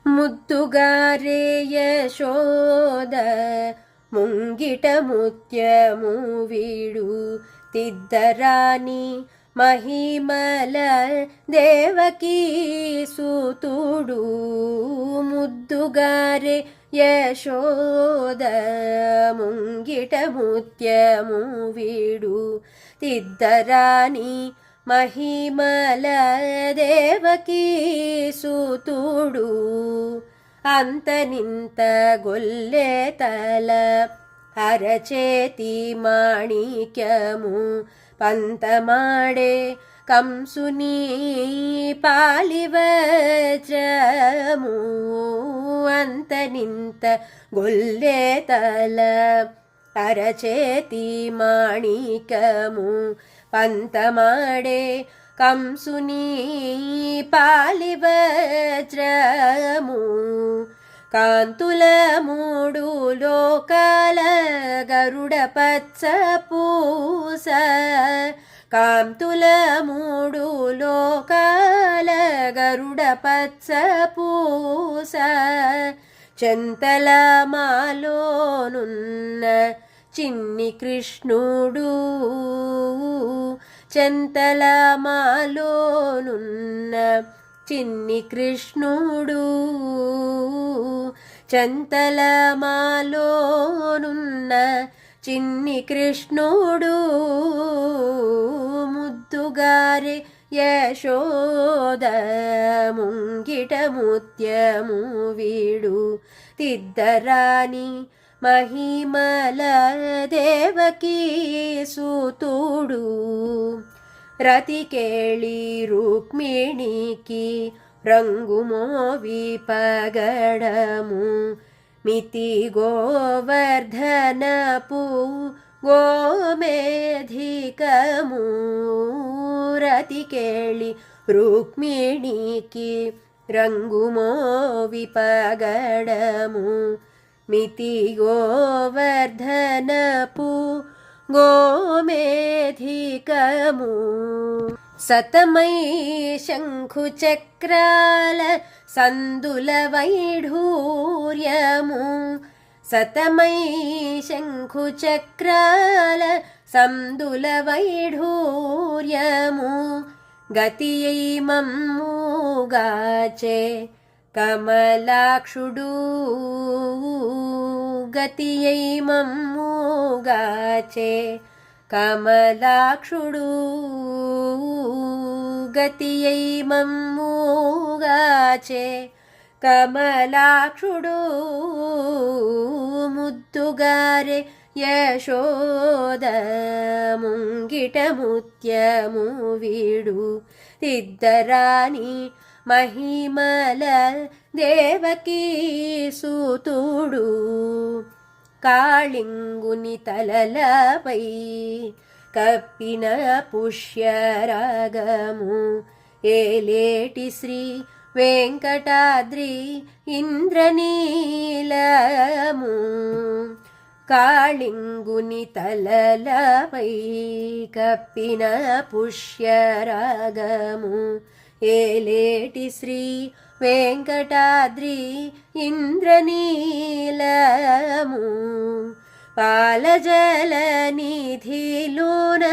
ಮುದ್ದುಗಾರೆ ಯಶೋದ ಮುಂಗಿಟ ಮುತ್ಯಮು ತಿದ್ದರಾಣಿ ಮಹಿಮಲ ದೇವಕೀ ಸುತುಡು. ಮುದ್ದುಗಾರೆ ಯಶೋದ ಮುಂಗಿಟ ಮುತ್ಯಮು ತಿದ್ದರಾಣಿ ಮಹಿಮಲ ದೇವಕೀ ಸುತುಡು. ಅಂತ ನಿಂತ ಗೊಲ್ಲೆ ತಲ ಅರಚೇತಿ ಮಾಣಿಕ್ಯಮು పంత మాడే కంసుని పాలివజ్రము. అంత నింత గొల్లె తల అరచేతి మాణికము పంత మాడే కంసుని పాలివజ్రము. కాంతుల మూడు లోకాల గరుడ పచ్చ పూస. కాంతుల మూడు లోకాల గరుడ పచ్చ పూస. చెంతల మాలోనున్న చిన్ని కృష్ణుడు. చెంతల మాలోనున్న చిన్ని కృష్ణుడు. చంతల మాలోనున్న చిన్ని కృష్ణుడు. ముద్దుగారే యశోద ముంగిట ముత్యము తిద్దరాణి మహిమల దేవకీ సుతుడు. రతి కేళి రుక్మిణికి రంగు మోవి పగడము మితి గోవర్ధనపు గోమేధికము. రతి కేళి రుక్మిణికి రంగు మోవి పగడము మితి గోవర్ధనపు గోమేధికము. సతమై శంఖు చక్రాల సందుల వైఢూర్యము. సతమై శంఖు చక్రాల సందుల వైఢూర్యము. గతియై మమ్ముగాచే కమలాక్షుడు. గతియై మమ్ముగాచే కమలాక్షుడు. గతియై మమ్ముగాచే కమలాక్షుడు. ముద్దుగారే యశోద ముంగిట ముత్యము తిద్దరాణి మహిమల దేవకీ సుతుడు. కాళింగుని తలలపై కప్పిన పుష్యరాగము ఏలేటి శ్రీ వెంకటాద్రి ఇంద్రనీలము. కాళింగుని తలలపై కప్పిన పుష్యరాగము ఏలేటి శ్రీ వెంకటాద్రి ఇంద్రనీలము. పాలజల నిధిలోన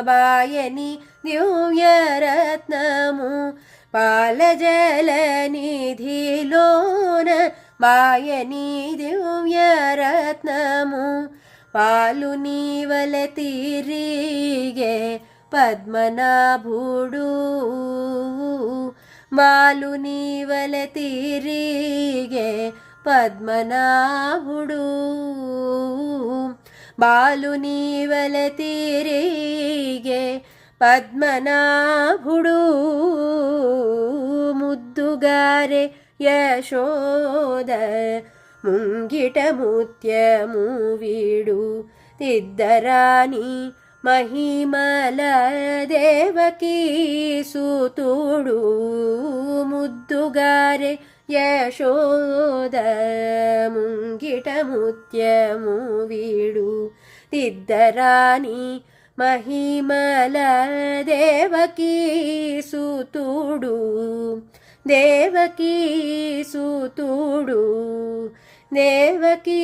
బాయని దివ్యరత్నము. పాలజల నిధిలోన బాయని దివ్యరత్నము. పాలు నీవల తిరిగే పద్మనాభుడు. బాలు నీవల తిరిగే పద్మనాభుడు. బాలు నీవల తిరిగే పద్మనాభుడు. ముద్దుగారే యశోద ముంగిట ముత్యము తిద్దరాణి మహిమల దేవకీ సుతుడు. ముద్దుగారే యశోద ముంగిట ముత్యము తిద్దరాణి మహిమల దేవకీ సుతుడు. దేవకీ సుతుడు దేవకీ